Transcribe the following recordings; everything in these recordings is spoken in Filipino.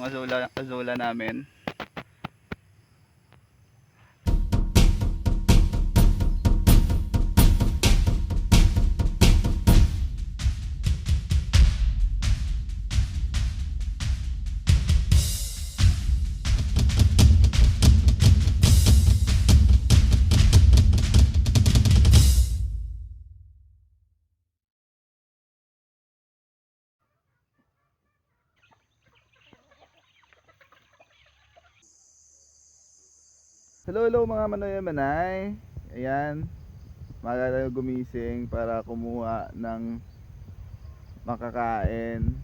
azula namin. Hello mga manay. Ayan, maaga tayo gumising para kumuha ng makakain.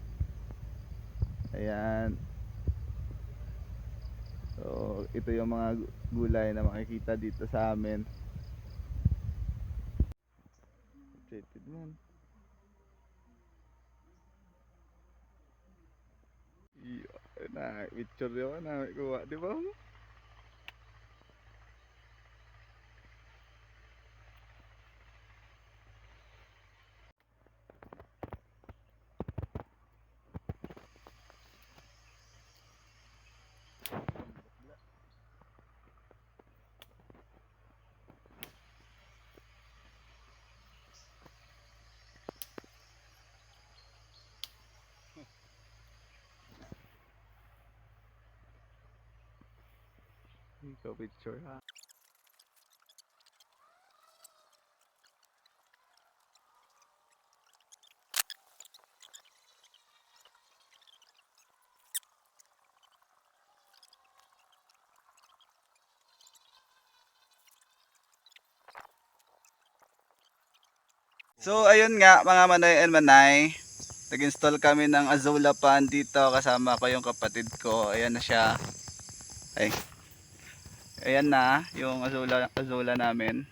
Ayan. So, ito yung mga gulay na makikita dito sa amin. Updated man. Na, picture yun na kuha, di ba? Ikaw picture ha. So ayun nga mga manoy and manay, nag-install kami ng Azula pan dito, kasama ko yung kapatid ko. Ayan na siya. Ay. Ayan na yung Azula namin.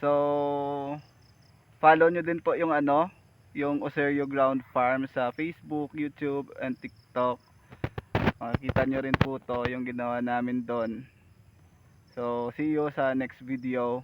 So follow nyo din po yung yung Oserio Ground Farm sa Facebook, YouTube, and TikTok. Makikita nyo rin po to yung ginawa namin doon. So see you sa next video.